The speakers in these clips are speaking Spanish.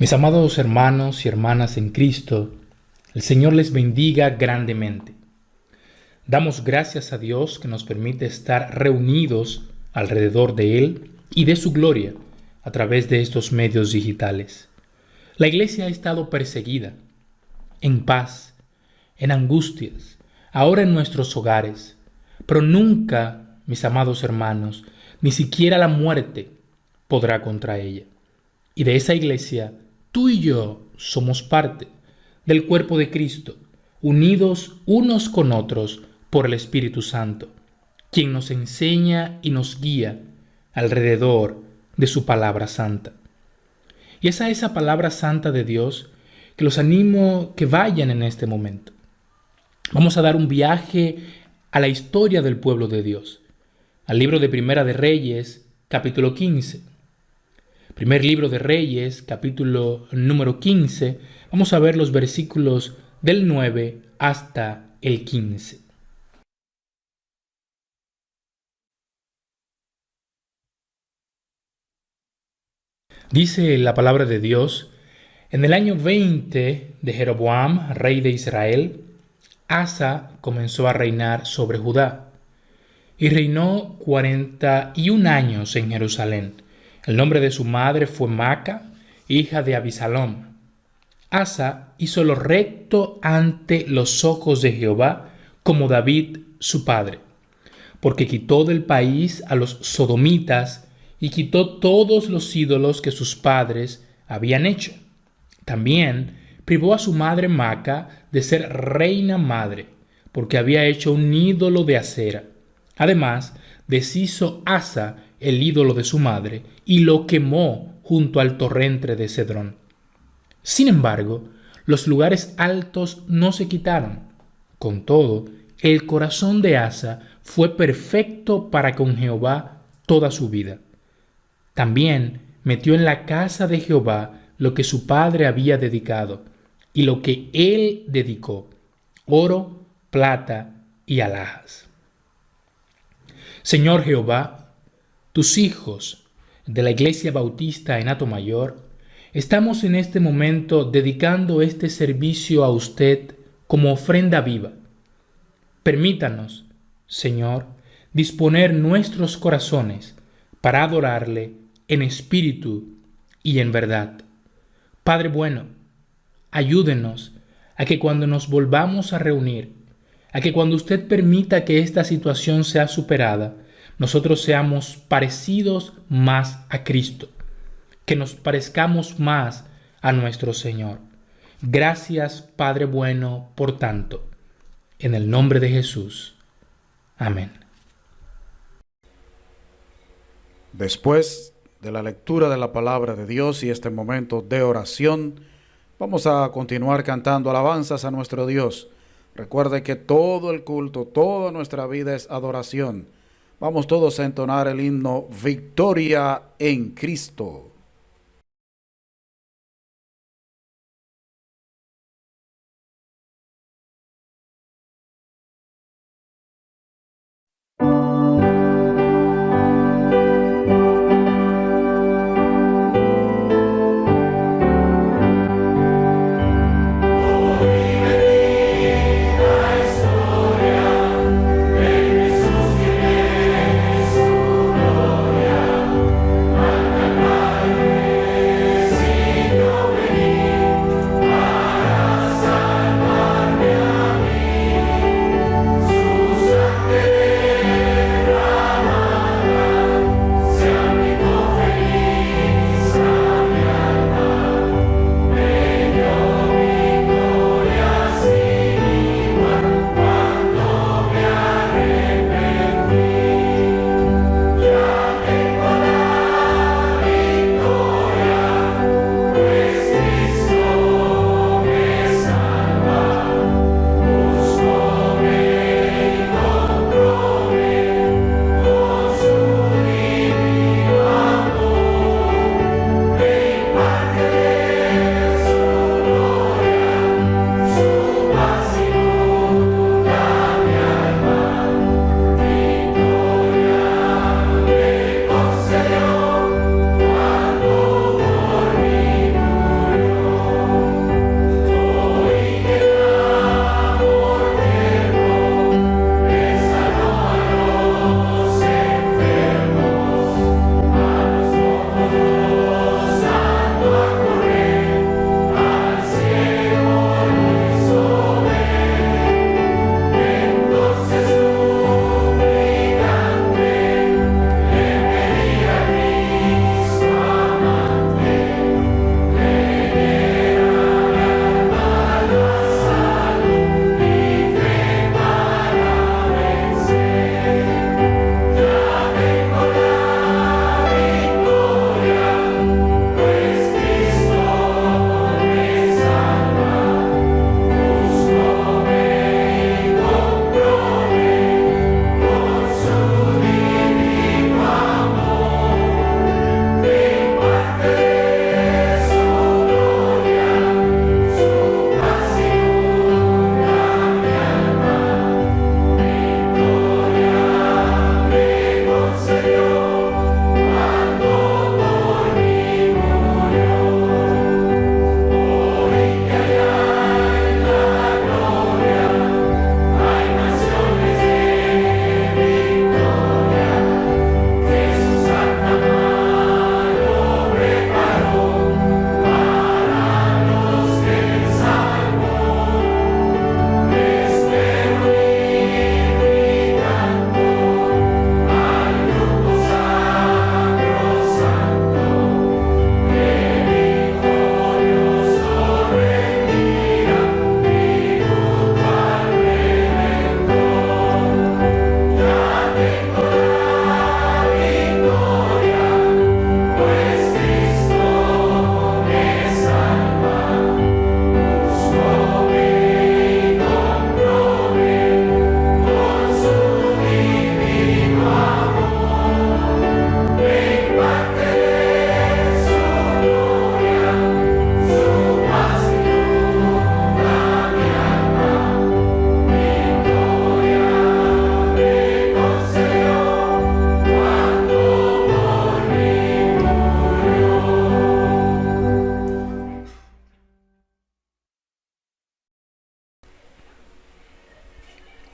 Mis amados hermanos y hermanas en Cristo, el Señor les bendiga grandemente. Damos gracias a Dios que nos permite estar reunidos alrededor de Él y de su gloria a través de estos medios digitales. La Iglesia ha estado perseguida, en paz, en angustias, ahora en nuestros hogares, pero nunca, mis amados hermanos, ni siquiera la muerte podrá contra ella. Y de esa Iglesia, tú y yo somos parte del cuerpo de Cristo, unidos unos con otros por el Espíritu Santo, quien nos enseña y nos guía alrededor de su palabra santa. Y es a esa palabra santa de Dios que los animo que vayan en este momento. Vamos a dar un viaje a la historia del pueblo de Dios, al libro de Primera de Reyes, capítulo 15. Primer libro de Reyes, capítulo número 15. Vamos a ver los versículos del 9 hasta el 15. Dice la palabra de Dios: en el año 20 de Jeroboam, rey de Israel, Asa comenzó a reinar sobre Judá y reinó 41 años en Jerusalén. El nombre de su madre fue Maaca, hija de Abisalom. Asa hizo lo recto ante los ojos de Jehová, como David su padre, porque quitó del país a los sodomitas y quitó todos los ídolos que sus padres habían hecho. También privó a su madre Maaca de ser reina madre, porque había hecho un ídolo de acera. Además, deshizo Asa el ídolo de su madre y lo quemó junto al torrente de Cedrón. Sin embargo, los lugares altos no se quitaron. Con todo, el corazón de Asa fue perfecto para con Jehová toda su vida. También metió en la casa de Jehová lo que su padre había dedicado y lo que él dedicó: oro, plata y alhajas. Señor Jehová, tus hijos de la Iglesia Bautista en Atomayor, estamos en este momento dedicando este servicio a usted como ofrenda viva. Permítanos, Señor, disponer nuestros corazones para adorarle en espíritu y en verdad. Padre bueno, ayúdenos a que cuando nos volvamos a reunir, a que cuando usted permita que esta situación sea superada, nosotros seamos parecidos más a Cristo, que nos parezcamos más a nuestro Señor. Gracias, Padre bueno, por tanto. En el nombre de Jesús. Amén. Después de la lectura de la palabra de Dios y este momento de oración, vamos a continuar cantando alabanzas a nuestro Dios. Recuerde que todo el culto, toda nuestra vida es adoración. Vamos todos a entonar el himno Victoria en Cristo. Gloria,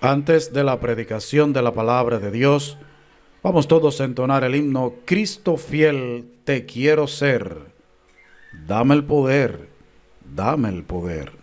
Antes de la predicación de la palabra de Dios, vamos todos a entonar el himno Cristo fiel, te quiero ser. Dame el poder, dame el poder.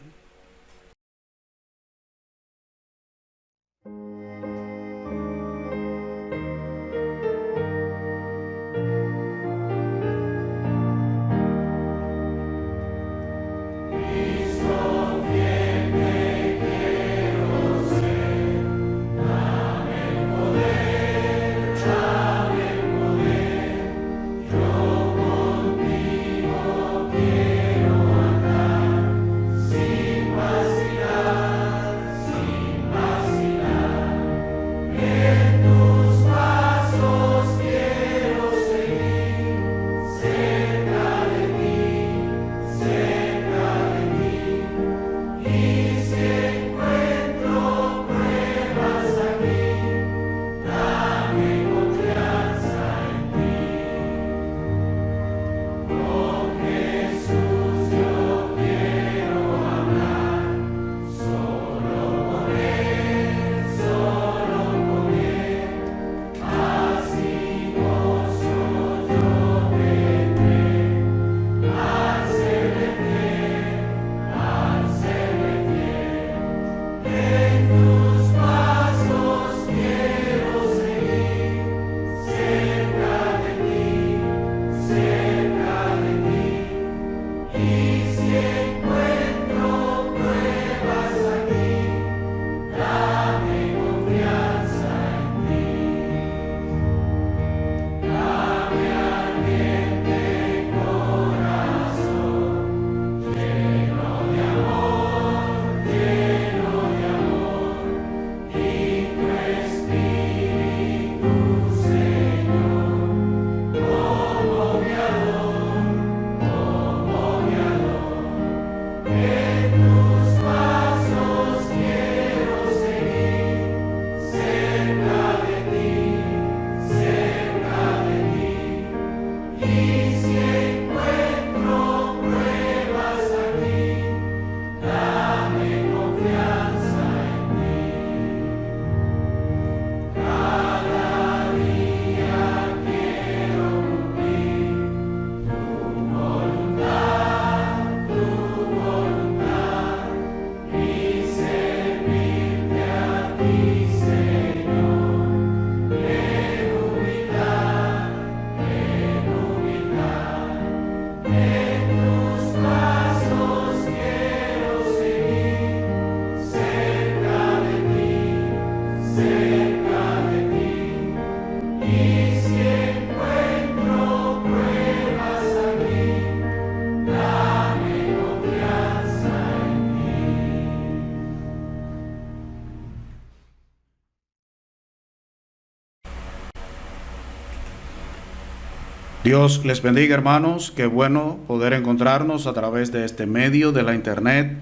Dios les bendiga, hermanos. Qué bueno poder encontrarnos a través de este medio de la internet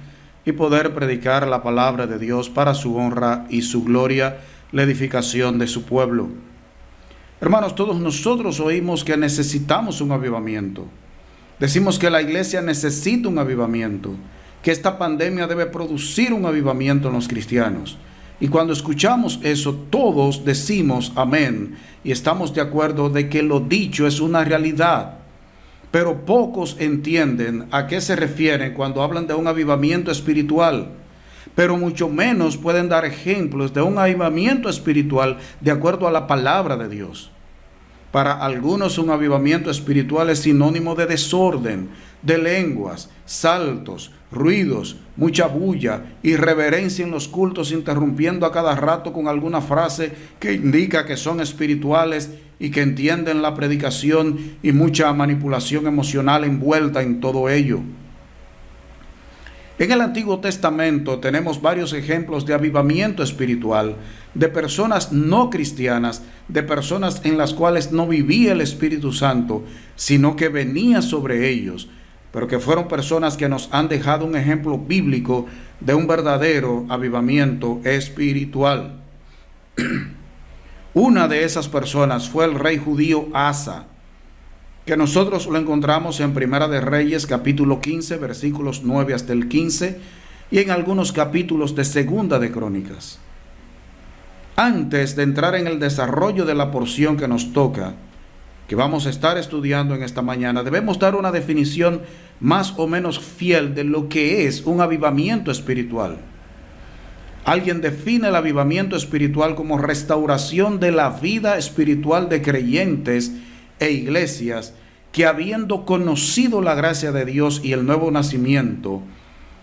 y poder predicar la palabra de Dios para su honra y su gloria, la edificación de su pueblo. Hermanos, todos nosotros oímos que necesitamos un avivamiento. Decimos que la iglesia necesita un avivamiento, que esta pandemia debe producir un avivamiento en los cristianos. Y cuando escuchamos eso, todos decimos amén y estamos de acuerdo de que lo dicho es una realidad. Pero pocos entienden a qué se refieren cuando hablan de un avivamiento espiritual. Pero mucho menos pueden dar ejemplos de un avivamiento espiritual de acuerdo a la palabra de Dios. Para algunos un avivamiento espiritual es sinónimo de desorden, de lenguas, saltos, ruidos, mucha bulla, irreverencia en los cultos, interrumpiendo a cada rato con alguna frase que indica que son espirituales y que entienden la predicación, y mucha manipulación emocional envuelta en todo ello. En el Antiguo Testamento tenemos varios ejemplos de avivamiento espiritual, de personas no cristianas, de personas en las cuales no vivía el Espíritu Santo, sino que venía sobre ellos, pero que fueron personas que nos han dejado un ejemplo bíblico de un verdadero avivamiento espiritual. Una de esas personas fue el rey judío Asa, que nosotros lo encontramos en Primera de Reyes, capítulo 15, versículos 9 hasta el 15, y en algunos capítulos de Segunda de Crónicas. Antes de entrar en el desarrollo de la porción que nos toca, que vamos a estar estudiando en esta mañana, debemos dar una definición más o menos fiel de lo que es un avivamiento espiritual. Alguien define el avivamiento espiritual como restauración de la vida espiritual de creyentes e iglesias que, habiendo conocido la gracia de Dios y el nuevo nacimiento,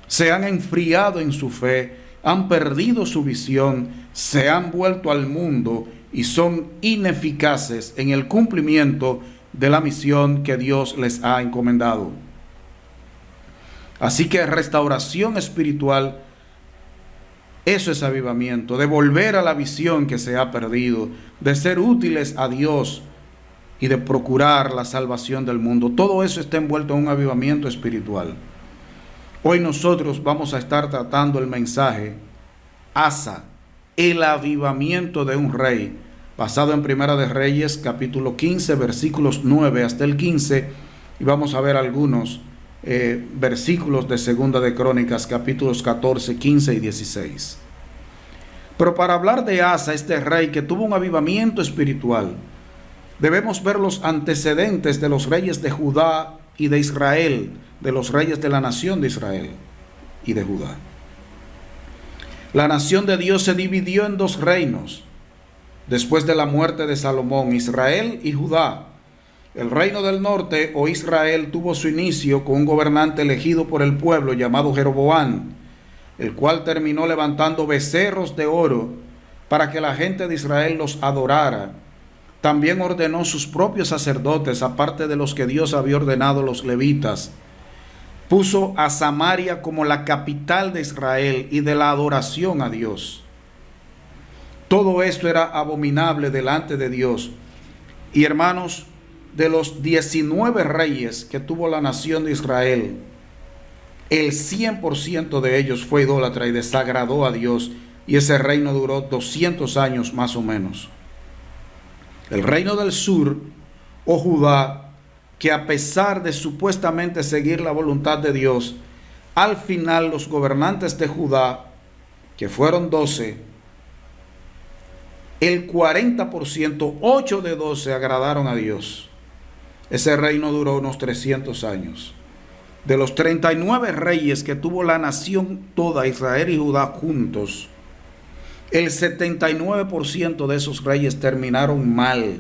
se han enfriado en su fe, han perdido su visión, se han vuelto al mundo y son ineficaces en el cumplimiento de la misión que Dios les ha encomendado. Así que restauración espiritual, eso es avivamiento, de volver a la visión que se ha perdido, de ser útiles a Dios y de procurar la salvación del mundo. Todo eso está envuelto en un avivamiento espiritual. Hoy nosotros vamos a estar tratando el mensaje Asa, el avivamiento de un rey, basado en Primera de Reyes, capítulo 15, versículos 9 hasta el 15, y vamos a ver algunos versículos de Segunda de Crónicas, capítulos 14, 15 y 16. Pero para hablar de Asa, este rey que tuvo un avivamiento espiritual, debemos ver los antecedentes de los reyes de Judá y de Israel, de los reyes de la nación de Israel y de Judá. La nación de Dios se dividió en dos reinos después de la muerte de Salomón, Israel y Judá. El reino del norte, o Israel, tuvo su inicio con un gobernante elegido por el pueblo llamado Jeroboam, el cual terminó levantando becerros de oro para que la gente de Israel los adorara. También ordenó sus propios sacerdotes, aparte de los que Dios había ordenado los levitas. Puso a Samaria como la capital de Israel y de la adoración a Dios. Todo esto era abominable delante de Dios. Y hermanos, de los 19 reyes que tuvo la nación de Israel, el 100% de ellos fue idólatra y desagradó a Dios, y ese reino duró 200 años más o menos. El reino del sur, o Judá, que a pesar de supuestamente seguir la voluntad de Dios, al final los gobernantes de Judá, que fueron 12, el 40%, 8 de 12 agradaron a Dios. Ese reino duró unos 300 años. De los 39 reyes que tuvo la nación toda, Israel y Judá juntos, el 79% de esos reyes terminaron mal.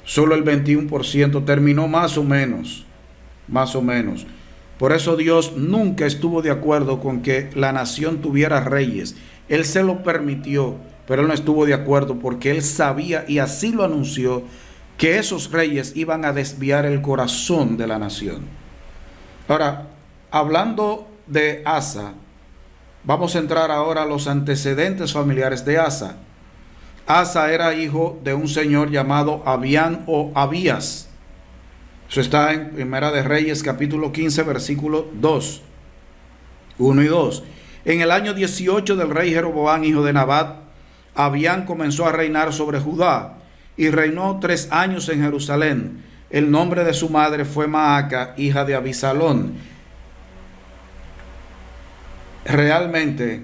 Solo el 21% terminó más o menos. Más o menos. Por eso Dios nunca estuvo de acuerdo con que la nación tuviera reyes. Él se lo permitió, pero él no estuvo de acuerdo porque él sabía, y así lo anunció, que esos reyes iban a desviar el corazón de la nación. Ahora, hablando de Asa, vamos a entrar ahora a los antecedentes familiares de Asa. Asa era hijo de un señor llamado Abián o Abías. Eso está en Primera de Reyes, capítulo 15, versículo 2. 1 y 2. En el año 18 del rey Jeroboam, hijo de Nabat, Abián comenzó a reinar sobre Judá y reinó 3 años en Jerusalén. El nombre de su madre fue Maaca, hija de Abisalón. Realmente,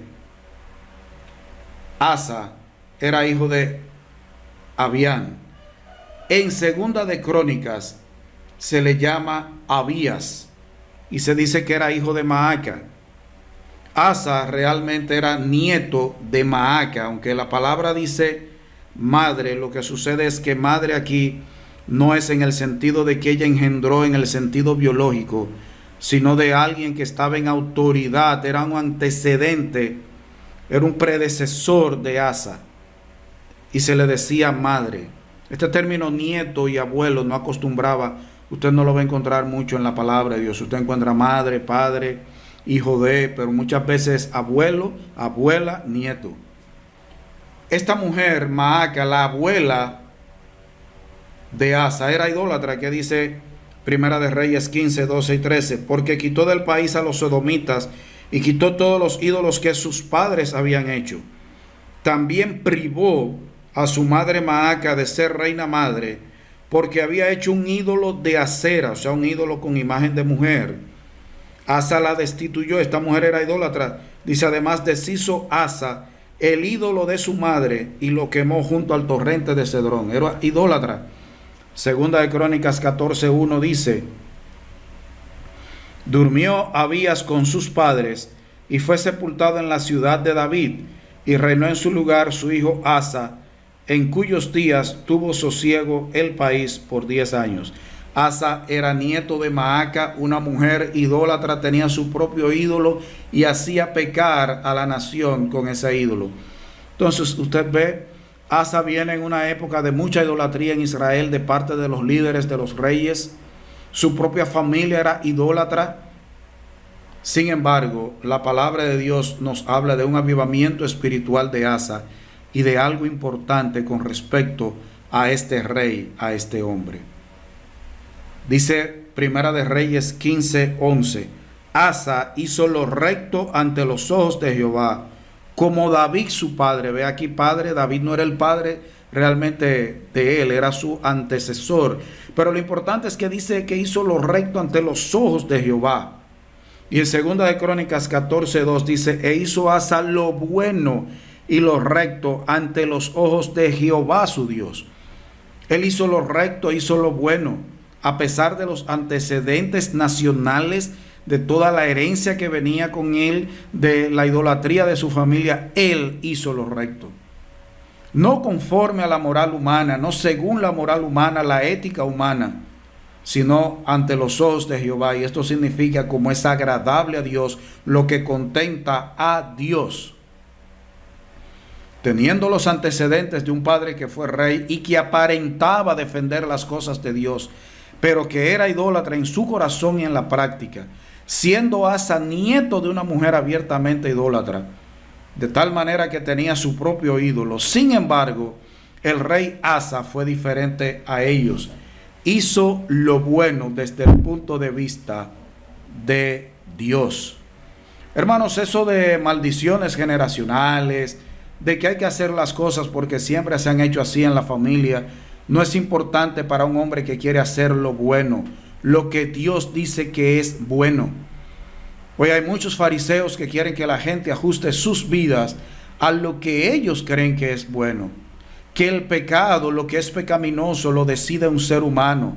Asa era hijo de Abián. En Segunda de Crónicas se le llama Abías y se dice que era hijo de Maaca. Asa realmente era nieto de Maaca, aunque la palabra dice madre. Lo que sucede es que madre aquí no es en el sentido de que ella engendró en el sentido biológico, sino de alguien que estaba en autoridad, era un antecedente, era un predecesor de Asa, y se le decía madre. Este término nieto y abuelo no acostumbraba, usted no lo va a encontrar mucho en la palabra de Dios. Usted encuentra madre, padre, hijo de, pero muchas veces abuelo, abuela, nieto. Esta mujer, Maaca, la abuela de Asa, era idólatra, que dice Primera de Reyes 15, 12 y 13, porque quitó del país a los sodomitas y quitó todos los ídolos que sus padres habían hecho. También privó a su madre Maaca de ser reina madre, porque había hecho un ídolo de acera, o sea, un ídolo con imagen de mujer. Asa la destituyó, esta mujer era idólatra. Dice, además deshizo Asa el ídolo de su madre y lo quemó junto al torrente de Cedrón. Era idólatra. Segunda de Crónicas 14:1 dice: durmió Abías con sus padres y fue sepultado en la ciudad de David, y reinó en su lugar su hijo Asa, en cuyos días tuvo sosiego el país por 10 años. Asa era nieto de Maaca, una mujer idólatra, tenía su propio ídolo y hacía pecar a la nación con ese ídolo. Entonces usted ve, Asa viene en una época de mucha idolatría en Israel de parte de los líderes, de los reyes. Su propia familia era idólatra. Sin embargo, la palabra de Dios nos habla de un avivamiento espiritual de Asa y de algo importante con respecto a este rey, a este hombre. Dice Primera de Reyes 15:11: Asa hizo lo recto ante los ojos de Jehová, como David su padre. Ve aquí, padre, David no era el padre realmente de él, era su antecesor. Pero lo importante es que dice que hizo lo recto ante los ojos de Jehová. Y en Segunda de Crónicas 14:2 dice: e hizo Asa lo bueno y lo recto ante los ojos de Jehová su Dios. Él hizo lo recto, hizo lo bueno, a pesar de los antecedentes nacionales, de toda la herencia que venía con él, de la idolatría de su familia. Él hizo lo recto. No conforme a la moral humana, no según la moral humana, la ética humana, sino ante los ojos de Jehová. Y esto significa como es agradable a Dios, lo que contenta a Dios. Teniendo los antecedentes de un padre que fue rey y que aparentaba defender las cosas de Dios, pero que era idólatra en su corazón y en la práctica, siendo Asa nieto de una mujer abiertamente idólatra, de tal manera que tenía su propio ídolo. Sin embargo, el rey Asa fue diferente a ellos. Hizo lo bueno desde el punto de vista de Dios. Hermanos, eso de maldiciones generacionales, de que hay que hacer las cosas porque siempre se han hecho así en la familia, no es importante para un hombre que quiere hacer lo bueno, lo que Dios dice que es bueno. Hoy hay muchos fariseos que quieren que la gente ajuste sus vidas a lo que ellos creen que es bueno. Que el pecado, lo que es pecaminoso, lo decide un ser humano.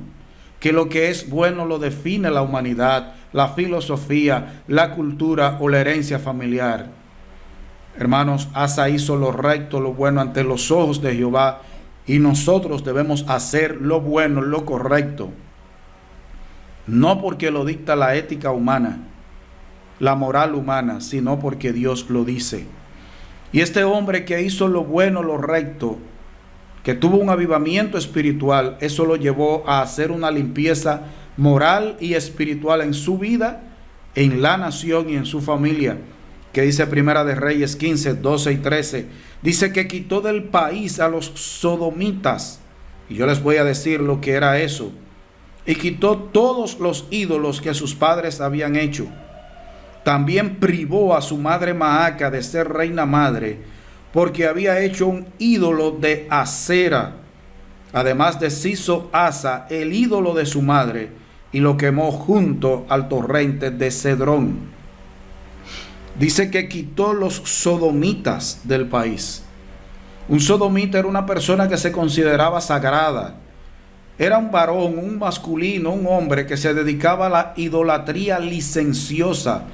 Que lo que es bueno lo define la humanidad, la filosofía, la cultura o la herencia familiar. Hermanos, Asa hizo lo recto, lo bueno ante los ojos de Jehová, y nosotros debemos hacer lo bueno, lo correcto. No porque lo dicta la ética humana, la moral humana, sino porque Dios lo dice. Y este hombre que hizo lo bueno, lo recto, que tuvo un avivamiento espiritual, eso lo llevó a hacer una limpieza moral y espiritual en su vida, en la nación y en su familia. Que dice Primera de Reyes 15:12 y 13, dice que quitó del país a los sodomitas, y yo les voy a decir lo que era eso, y quitó todos los ídolos que sus padres habían hecho. También privó a su madre Maaca de ser reina madre, porque había hecho un ídolo de Acera. Además deshizo Asa el ídolo de su madre y lo quemó junto al torrente de Cedrón. Dice que quitó los sodomitas del país. Un sodomita era una persona que se consideraba sagrada. Era un varón, un masculino, un hombre que se dedicaba a la idolatría licenciosa,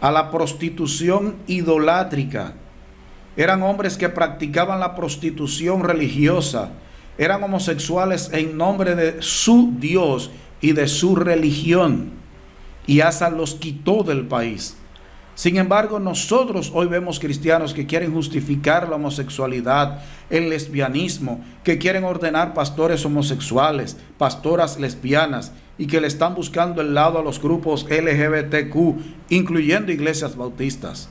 a la prostitución idolátrica. Eran hombres que practicaban la prostitución religiosa. Eran homosexuales en nombre de su Dios y de su religión. Y Asa los quitó del país. Sin embargo, nosotros hoy vemos cristianos que quieren justificar la homosexualidad, el lesbianismo, que quieren ordenar pastores homosexuales, pastoras lesbianas, y que le están buscando el lado a los grupos LGBTQ, incluyendo iglesias bautistas.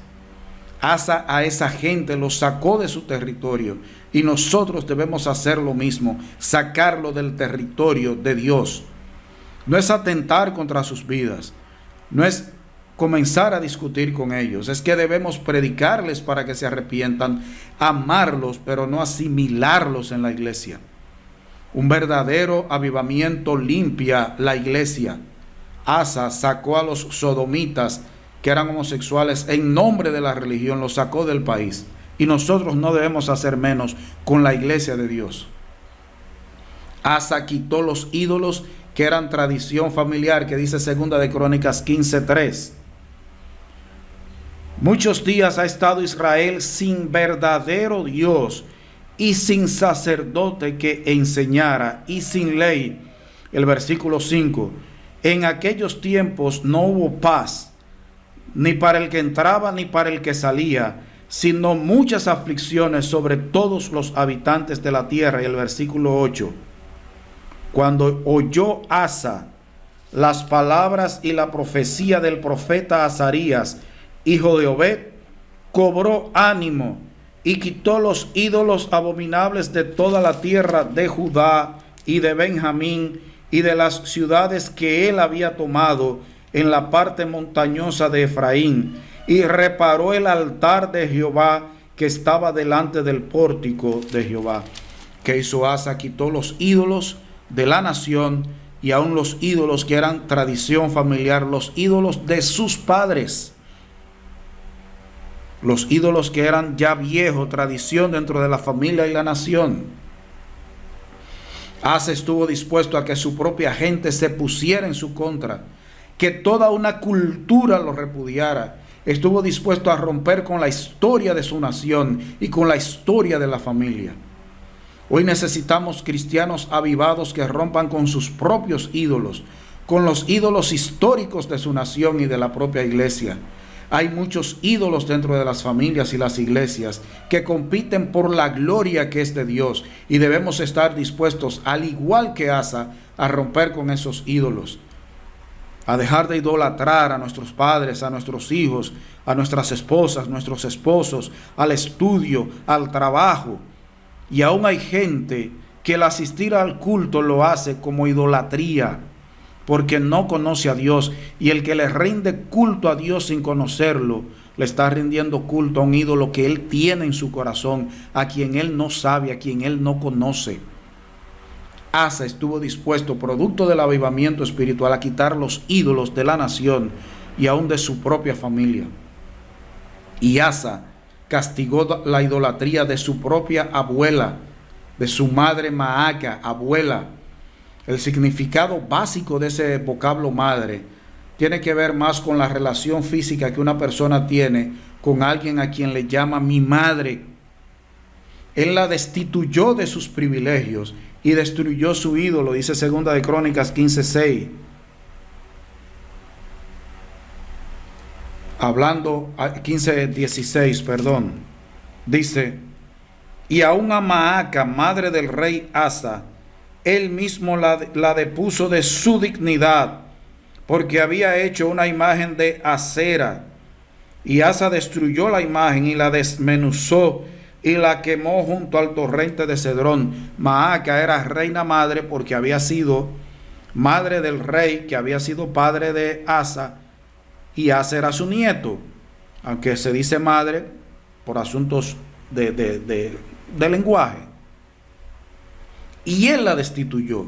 Asa a esa gente los sacó de su territorio, y nosotros debemos hacer lo mismo, sacarlo del territorio de Dios. No es atentar contra sus vidas, no es comenzar a discutir con ellos, es que debemos predicarles para que se arrepientan, amarlos, pero no asimilarlos en la iglesia. Un verdadero avivamiento limpia la iglesia. Asa sacó a los sodomitas, que eran homosexuales, en nombre de la religión, los sacó del país. Y nosotros no debemos hacer menos con la iglesia de Dios. Asa quitó los ídolos que eran tradición familiar, que dice 2 de Crónicas 15:3. Muchos días ha estado Israel sin verdadero Dios y sin sacerdote que enseñara y sin ley. El versículo 5. En aquellos tiempos no hubo paz, ni para el que entraba ni para el que salía, sino muchas aflicciones sobre todos los habitantes de la tierra. Y el versículo 8. Cuando oyó Asa las palabras y la profecía del profeta Azarías, hijo de Obed, cobró ánimo y quitó los ídolos abominables de toda la tierra de Judá y de Benjamín y de las ciudades que él había tomado en la parte montañosa de Efraín, y reparó el altar de Jehová que estaba delante del pórtico de Jehová. ¿Qué hizo Asa? Quitó los ídolos de la nación y aún los ídolos que eran tradición familiar, los ídolos de sus padres, los ídolos que eran ya viejo, tradición dentro de la familia y la nación. Asa estuvo dispuesto a que su propia gente se pusiera en su contra, que toda una cultura lo repudiara. Estuvo dispuesto a romper con la historia de su nación y con la historia de la familia. Hoy necesitamos cristianos avivados que rompan con sus propios ídolos, con los ídolos históricos de su nación y de la propia iglesia. Hay muchos ídolos dentro de las familias y las iglesias que compiten por la gloria que es de Dios, y debemos estar dispuestos, al igual que Asa, a romper con esos ídolos, a dejar de idolatrar a nuestros padres, a nuestros hijos, a nuestras esposas, nuestros esposos, al estudio, al trabajo. Y aún hay gente que el asistir al culto lo hace como idolatría, porque no conoce a Dios, y el que le rinde culto a Dios sin conocerlo, le está rindiendo culto a un ídolo que él tiene en su corazón, a quien él no sabe, a quien él no conoce. Asa estuvo dispuesto, producto del avivamiento espiritual, a quitar los ídolos de la nación y aún de su propia familia. Y Asa castigó la idolatría de su propia abuela, de su madre Maaca, abuela. El significado básico de ese vocablo madre tiene que ver más con la relación física que una persona tiene con alguien a quien le llama mi madre. Él la destituyó de sus privilegios y destruyó su ídolo, dice 2 de Crónicas 15:6. Hablando, 15:16, perdón. Dice, y aún a Maaca, madre del rey Asa, él mismo la depuso de su dignidad, porque había hecho una imagen de acera. Y Asa destruyó la imagen y la desmenuzó y la quemó junto al torrente de Cedrón. Maaca era reina madre porque había sido madre del rey que había sido padre de Asa, y Asa era su nieto, aunque se dice madre por asuntos de lenguaje. Y él la destituyó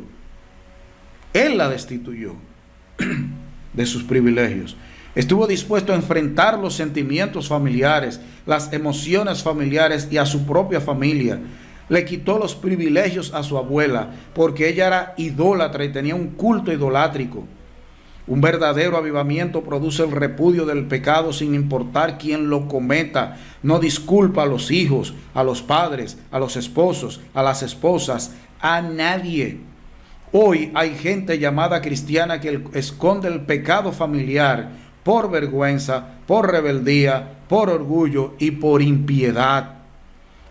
de sus privilegios. Estuvo dispuesto a enfrentar los sentimientos familiares, las emociones familiares y a su propia familia. Le quitó los privilegios a su abuela porque ella era idólatra y tenía un culto idolátrico. Un verdadero avivamiento produce el repudio del pecado sin importar quién lo cometa. No disculpa a los hijos, a los padres, a los esposos, a las esposas, a nadie. Hoy hay gente llamada cristiana que esconde el pecado familiar por vergüenza, por rebeldía, por orgullo y por impiedad.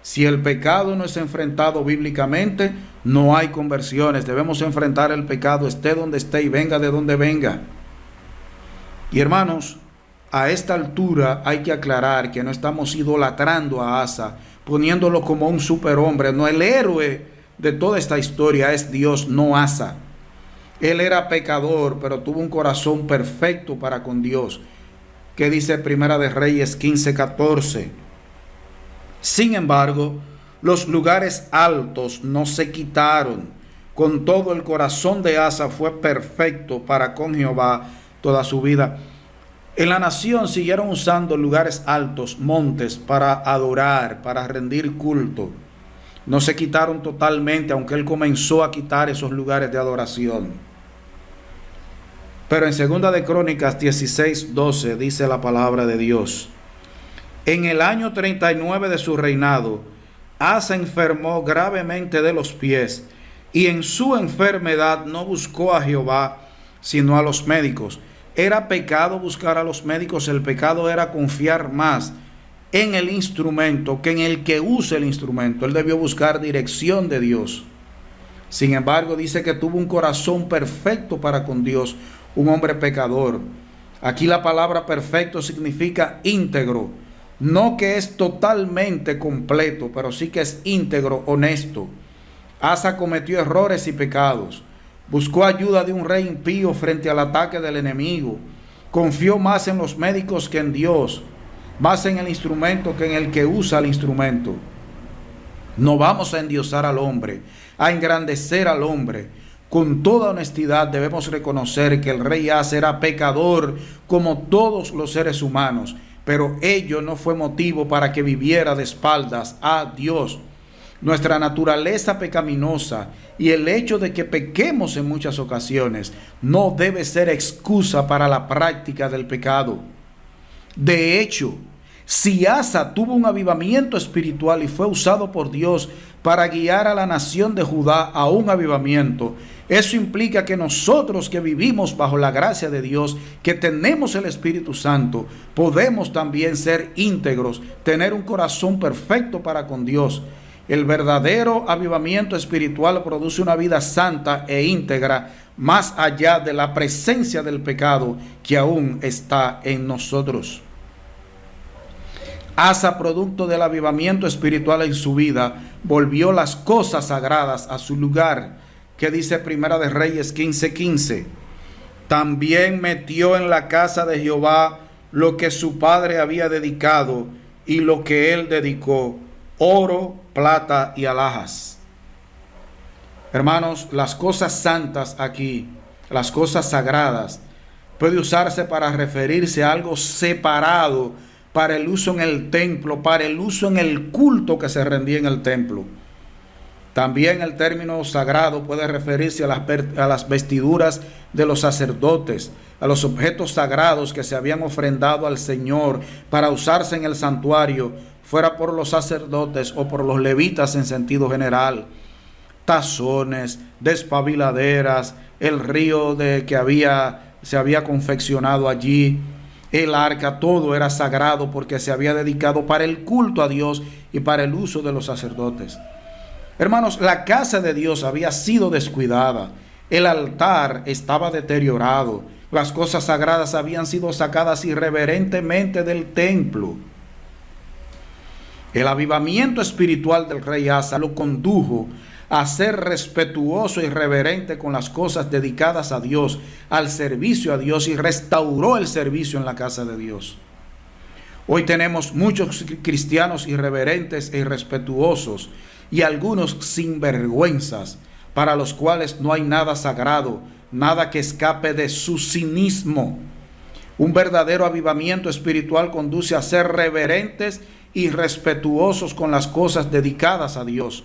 Si el pecado no es enfrentado bíblicamente, no hay conversiones. Debemos enfrentar el pecado, esté donde esté y venga de donde venga. Y hermanos, a esta altura hay que aclarar que no estamos idolatrando a Asa, poniéndolo como un superhombre. No, el héroe de toda esta historia es Dios, no Asa. Él era pecador, pero tuvo un corazón perfecto para con Dios. ¿Qué dice Primera de Reyes 15:14? Sin embargo, los lugares altos no se quitaron. Con todo, el corazón de Asa fue perfecto para con Jehová toda su vida. En la nación siguieron usando lugares altos, montes, para adorar, para rendir culto. No se quitaron totalmente, aunque él comenzó a quitar esos lugares de adoración. Pero en 2 de Crónicas 16:12 dice la palabra de Dios: en el año 39 de su reinado, Asa enfermó gravemente de los pies, y en su enfermedad no buscó a Jehová, sino a los médicos. Era pecado buscar a los médicos, el pecado era confiar más en el instrumento que en el que usa el instrumento. Él debió buscar dirección de Dios. Sin embargo, dice que tuvo un corazón perfecto para con Dios, un hombre pecador. Aquí la palabra perfecto significa íntegro, no que es totalmente completo, pero sí que es íntegro, honesto. Asa cometió errores y pecados. Buscó ayuda de un rey impío frente al ataque del enemigo. Confió más en los médicos que en Dios, más en el instrumento que en el que usa el instrumento. No vamos a endiosar al hombre, a engrandecer al hombre. Con toda honestidad debemos reconocer que el rey Asa era pecador como todos los seres humanos, pero ello no fue motivo para que viviera de espaldas a Dios. Nuestra naturaleza pecaminosa y el hecho de que pequemos en muchas ocasiones no debe ser excusa para la práctica del pecado. De hecho, si Asa tuvo un avivamiento espiritual y fue usado por Dios para guiar a la nación de Judá a un avivamiento, eso implica que nosotros que vivimos bajo la gracia de Dios, que tenemos el Espíritu Santo, podemos también ser íntegros, tener un corazón perfecto para con Dios. El verdadero avivamiento espiritual produce una vida santa e íntegra, más allá de la presencia del pecado que aún está en nosotros. Asa, producto del avivamiento espiritual en su vida, volvió las cosas sagradas a su lugar, que dice Primera de Reyes 15:15. También metió en la casa de Jehová lo que su padre había dedicado y lo que él dedicó, oro, plata y alhajas. Hermanos, las cosas santas aquí, las cosas sagradas, puede usarse para referirse a algo separado para el uso en el templo, para el uso en el culto que se rendía en el templo. También el término sagrado puede referirse a las vestiduras de los sacerdotes, a los objetos sagrados que se habían ofrendado al Señor para usarse en el santuario, fuera por los sacerdotes o por los levitas en sentido general. Tazones, despabiladeras, el río se había confeccionado allí, el arca, todo era sagrado porque se había dedicado para el culto a Dios y para el uso de los sacerdotes. Hermanos, la casa de Dios había sido descuidada, el altar estaba deteriorado, las cosas sagradas habían sido sacadas irreverentemente del templo. El avivamiento espiritual del rey Asa lo condujo a ser respetuoso y reverente con las cosas dedicadas a Dios, al servicio a Dios, y restauró el servicio en la casa de Dios. Hoy tenemos muchos cristianos irreverentes e irrespetuosos y algunos sinvergüenzas para los cuales no hay nada sagrado, nada que escape de su cinismo. Un verdadero avivamiento espiritual conduce a ser reverentes y respetuosos con las cosas dedicadas a Dios.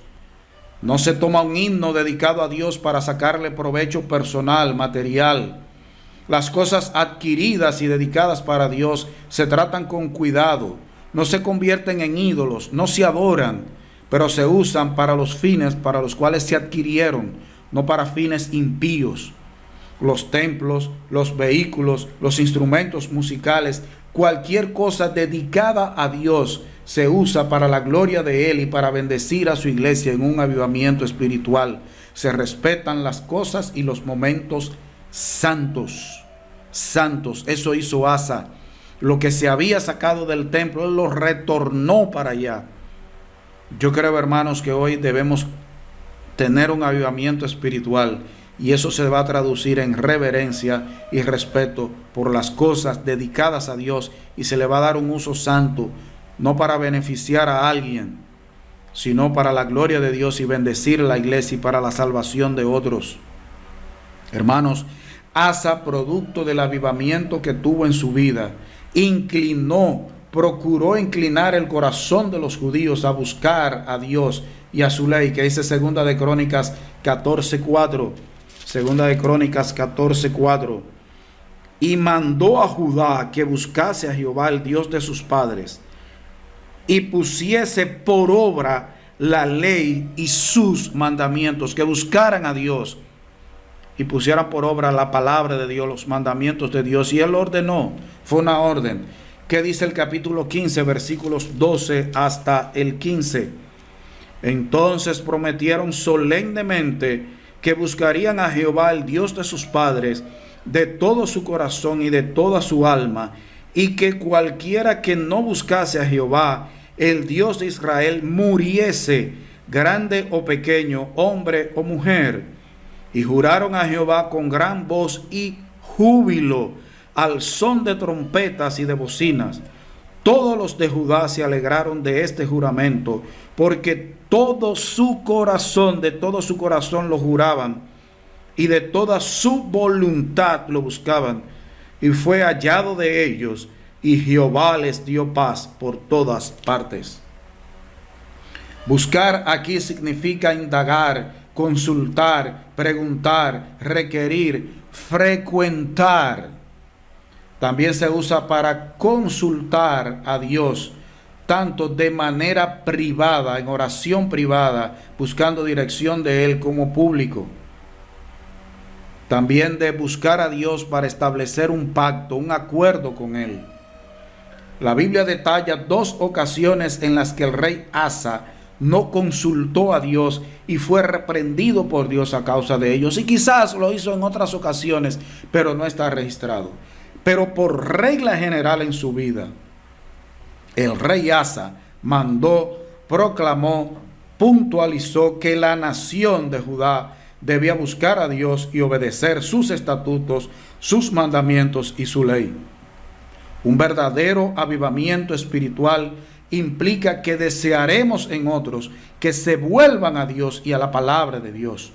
No se toma un himno dedicado a Dios para sacarle provecho personal, material. Las cosas adquiridas y dedicadas para Dios se tratan con cuidado, no se convierten en ídolos, no se adoran, pero se usan para los fines para los cuales se adquirieron, no para fines impíos. Los templos, los vehículos, los instrumentos musicales, cualquier cosa dedicada a Dios se usa para la gloria de Él y para bendecir a su iglesia en un avivamiento espiritual. Se respetan las cosas y los momentos santos. Santos. Eso hizo Asa. Lo que se había sacado del templo, Él lo retornó para allá. Yo creo, hermanos, que hoy debemos tener un avivamiento espiritual, y eso se va a traducir en reverencia y respeto por las cosas dedicadas a Dios, y se le va a dar un uso santo, no para beneficiar a alguien, sino para la gloria de Dios y bendecir la iglesia y para la salvación de otros. Hermanos, Asa, producto del avivamiento que tuvo en su vida, procuró inclinar el corazón de los judíos a buscar a Dios y a su ley, que dice Segunda de Crónicas 14:4. Segunda de Crónicas 14:4. Y mandó a Judá que buscase a Jehová, el Dios de sus padres, y pusiese por obra la ley y sus mandamientos, que buscaran a Dios y pusieran por obra la palabra de Dios, los mandamientos de Dios. Y él ordenó, fue una orden. ¿Qué dice el capítulo 15, versículos 12 hasta el 15? Entonces prometieron solemnemente que buscarían a Jehová, el Dios de sus padres, de todo su corazón y de toda su alma, y que cualquiera que no buscase a Jehová, el Dios de Israel, muriese, grande o pequeño, hombre o mujer. Y juraron a Jehová con gran voz y júbilo, al son de trompetas y de bocinas. Todos los de Judá se alegraron de este juramento, porque de todo su corazón lo juraban, y de toda su voluntad lo buscaban. Y fue hallado de ellos, y Jehová les dio paz por todas partes. Buscar aquí significa indagar, consultar, preguntar, requerir, frecuentar. También se usa para consultar a Dios, tanto de manera privada, en oración privada, buscando dirección de Él, como público. También de buscar a Dios para establecer un pacto, un acuerdo con Él. La Biblia detalla 2 ocasiones en las que el rey Asa no consultó a Dios y fue reprendido por Dios a causa de ellos. Y quizás lo hizo en otras ocasiones, pero no está registrado. Pero por regla general en su vida, el rey Asa mandó, proclamó, puntualizó que la nación de Judá debía buscar a Dios y obedecer sus estatutos, sus mandamientos y su ley. Un verdadero avivamiento espiritual implica que desearemos en otros que se vuelvan a Dios y a la palabra de Dios.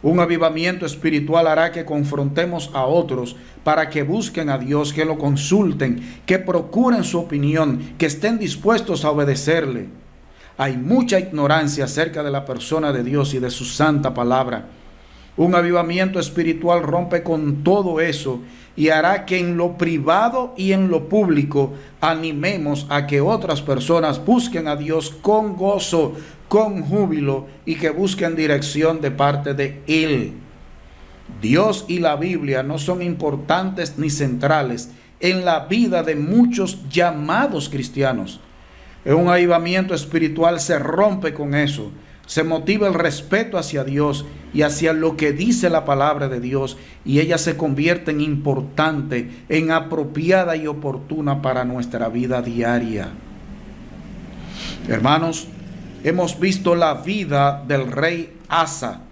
Un avivamiento espiritual hará que confrontemos a otros para que busquen a Dios, que lo consulten, que procuren su opinión, que estén dispuestos a obedecerle. Hay mucha ignorancia acerca de la persona de Dios y de su santa palabra. Un avivamiento espiritual rompe con todo eso y hará que en lo privado y en lo público animemos a que otras personas busquen a Dios con gozo, con júbilo, y que busquen dirección de parte de Él. Dios y la Biblia no son importantes ni centrales en la vida de muchos llamados cristianos. En un avivamiento espiritual se rompe con eso. Se motiva el respeto hacia Dios y hacia lo que dice la palabra de Dios, y ella se convierte en importante, en apropiada y oportuna para nuestra vida diaria. Hermanos, hemos visto la vida del rey Asa,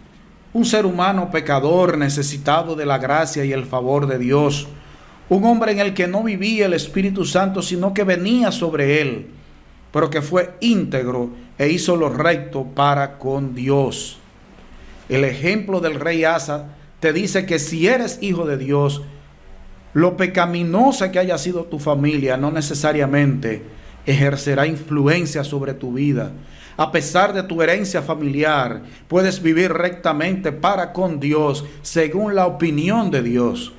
un ser humano pecador, necesitado de la gracia y el favor de Dios, un hombre en el que no vivía el Espíritu Santo, sino que venía sobre él, pero que fue íntegro e hizo lo recto para con Dios. El ejemplo del rey Asa te dice que si eres hijo de Dios, lo pecaminosa que haya sido tu familia no necesariamente ejercerá influencia sobre tu vida. A pesar de tu herencia familiar, puedes vivir rectamente para con Dios según la opinión de Dios.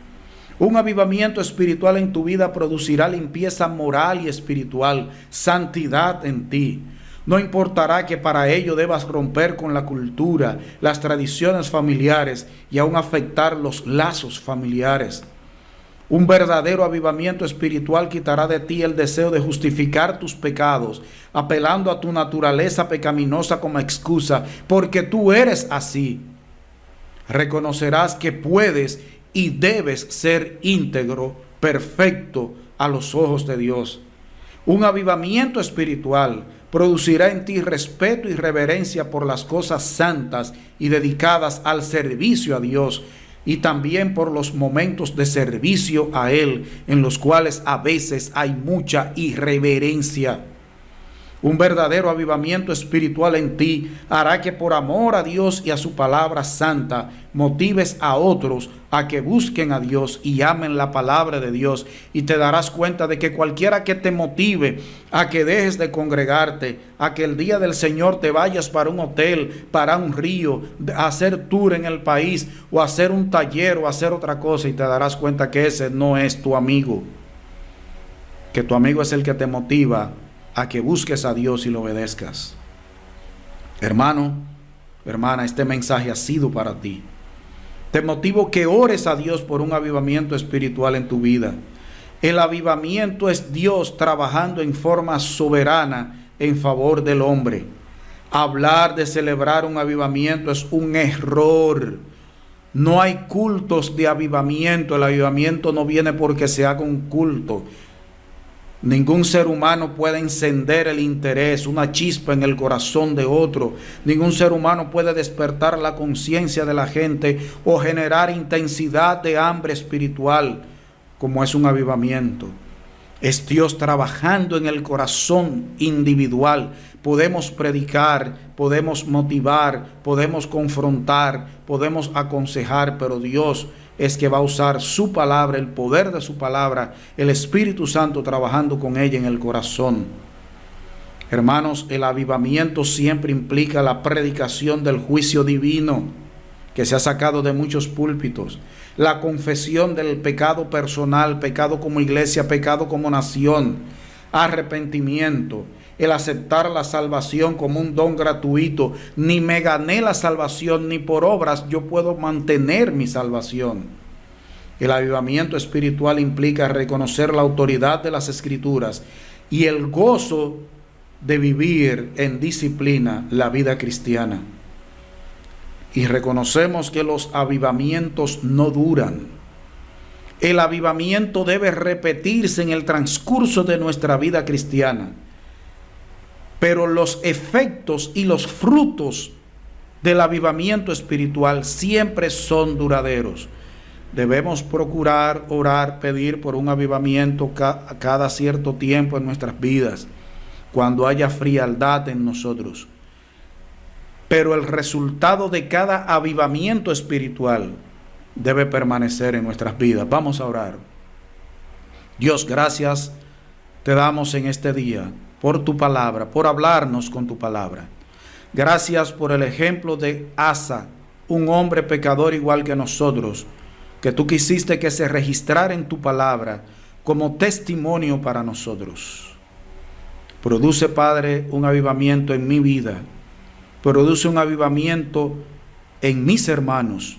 Un avivamiento espiritual en tu vida producirá limpieza moral y espiritual, santidad en ti. No importará que para ello debas romper con la cultura, las tradiciones familiares y aún afectar los lazos familiares. Un verdadero avivamiento espiritual quitará de ti el deseo de justificar tus pecados, apelando a tu naturaleza pecaminosa como excusa, porque tú eres así. Reconocerás que puedes y debes ser íntegro, perfecto a los ojos de Dios. Un avivamiento espiritual producirá en ti respeto y reverencia por las cosas santas y dedicadas al servicio a Dios, y también por los momentos de servicio a Él, en los cuales a veces hay mucha irreverencia. Un verdadero avivamiento espiritual en ti hará que por amor a Dios y a su palabra santa motives a otros a que busquen a Dios y amen la palabra de Dios. Y te darás cuenta de que cualquiera que te motive a que dejes de congregarte, a que el día del Señor te vayas para un hotel, para un río, a hacer tour en el país o a hacer un taller o a hacer otra cosa, y te darás cuenta que ese no es tu amigo, que tu amigo es el que te motiva a que busques a Dios y lo obedezcas. Hermano, hermana, este mensaje ha sido para ti. Te motivo que ores a Dios por un avivamiento espiritual en tu vida. El avivamiento es Dios trabajando en forma soberana en favor del hombre. Hablar de celebrar un avivamiento es un error. No hay cultos de avivamiento. El avivamiento no viene porque se haga un culto. Ningún ser humano puede encender el interés, una chispa en el corazón de otro. Ningún ser humano puede despertar la conciencia de la gente o generar intensidad de hambre espiritual como es un avivamiento. Es Dios trabajando en el corazón individual. Podemos predicar, podemos motivar, podemos confrontar, podemos aconsejar, pero Dios es que va a usar su palabra, el poder de su palabra, el Espíritu Santo trabajando con ella en el corazón. Hermanos, el avivamiento siempre implica la predicación del juicio divino que se ha sacado de muchos púlpitos, la confesión del pecado personal, pecado como iglesia, pecado como nación, arrepentimiento, el aceptar la salvación como un don gratuito. Ni me gané la salvación, ni por obras yo puedo mantener mi salvación. El avivamiento espiritual implica reconocer la autoridad de las Escrituras y el gozo de vivir en disciplina la vida cristiana. Y reconocemos que los avivamientos no duran. El avivamiento debe repetirse en el transcurso de nuestra vida cristiana. Pero los efectos y los frutos del avivamiento espiritual siempre son duraderos. Debemos procurar, orar, pedir por un avivamiento cada cierto tiempo en nuestras vidas, cuando haya frialdad en nosotros. Pero el resultado de cada avivamiento espiritual debe permanecer en nuestras vidas. Vamos a orar. Dios, gracias te damos en este día por tu palabra, por hablarnos con tu palabra. Gracias por el ejemplo de Asa, un hombre pecador igual que nosotros, que tú quisiste que se registrara en tu palabra como testimonio para nosotros. Produce, Padre, un avivamiento en mi vida. Produce un avivamiento en mis hermanos,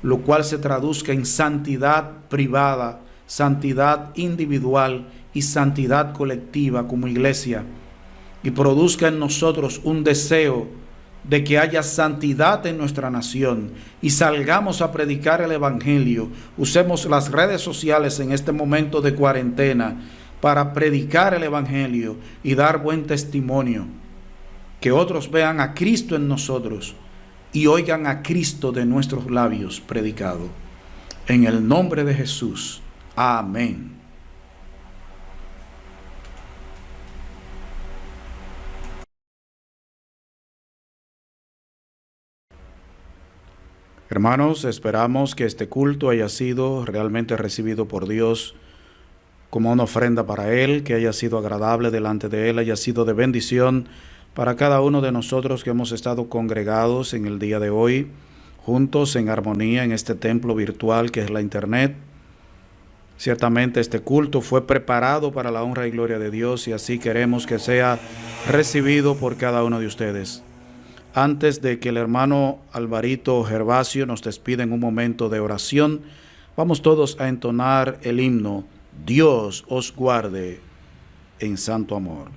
lo cual se traduzca en santidad privada, santidad individual y santidad colectiva como iglesia, y produzca en nosotros un deseo de que haya santidad en nuestra nación y salgamos a predicar el Evangelio. Usemos las redes sociales en este momento de cuarentena para predicar el Evangelio y dar buen testimonio. Que otros vean a Cristo en nosotros y oigan a Cristo de nuestros labios predicado. En el nombre de Jesús. Amén. Hermanos, esperamos que este culto haya sido realmente recibido por Dios como una ofrenda para Él, que haya sido agradable delante de Él, haya sido de bendición para cada uno de nosotros que hemos estado congregados en el día de hoy, juntos en armonía en este templo virtual que es la Internet. Ciertamente este culto fue preparado para la honra y gloria de Dios y así queremos que sea recibido por cada uno de ustedes. Antes de que el hermano Alvarito Gervasio nos despida en un momento de oración, vamos todos a entonar el himno Dios os guarde en santo amor.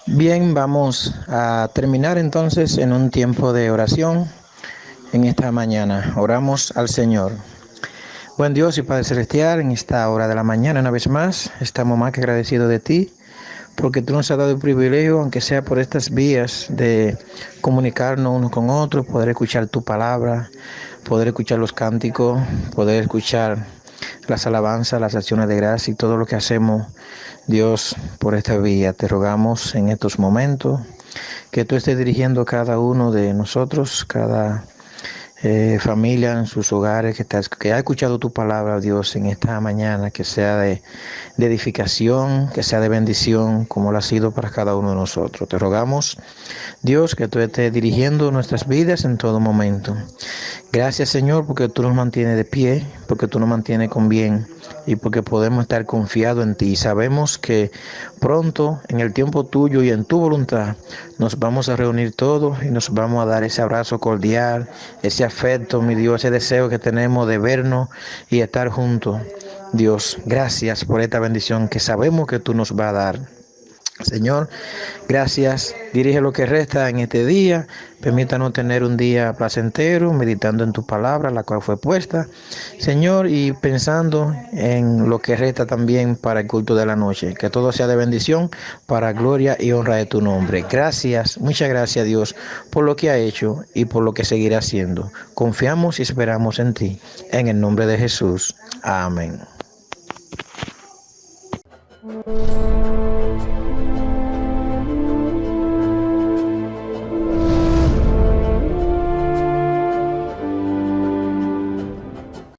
Bien, vamos a terminar entonces en un tiempo de oración en esta mañana. Oramos al Señor. Buen Dios y Padre Celestial, en esta hora de la mañana, una vez más, estamos más que agradecidos de ti, porque tú nos has dado el privilegio, aunque sea por estas vías, de comunicarnos unos con otros, poder escuchar tu palabra, poder escuchar los cánticos, poder escuchar las alabanzas, las acciones de gracia y todo lo que hacemos, Dios, por esta vía. Te rogamos en estos momentos que tú estés dirigiendo cada uno de nosotros, cada familia en sus hogares, que ha escuchado tu palabra, Dios, en esta mañana, que sea de edificación, que sea de bendición, como lo ha sido para cada uno de nosotros. Te rogamos, Dios, que tú estés dirigiendo nuestras vidas en todo momento. Gracias, Señor, porque tú nos mantienes de pie, porque tú nos mantienes con bien y porque podemos estar confiados en ti. Sabemos que pronto, en el tiempo tuyo y en tu voluntad, nos vamos a reunir todos y nos vamos a dar ese abrazo cordial, ese afecto, mi Dios, ese deseo que tenemos de vernos y estar juntos. Dios, gracias por esta bendición que sabemos que tú nos vas a dar. Señor, gracias. Dirige lo que resta en este día. Permítanos tener un día placentero, meditando en tu palabra, la cual fue puesta, Señor, y pensando en lo que resta también para el culto de la noche. Que todo sea de bendición para gloria y honra de tu nombre. Gracias, muchas gracias, Dios, por lo que ha hecho y por lo que seguirá haciendo. Confiamos y esperamos en ti. En el nombre de Jesús. Amén.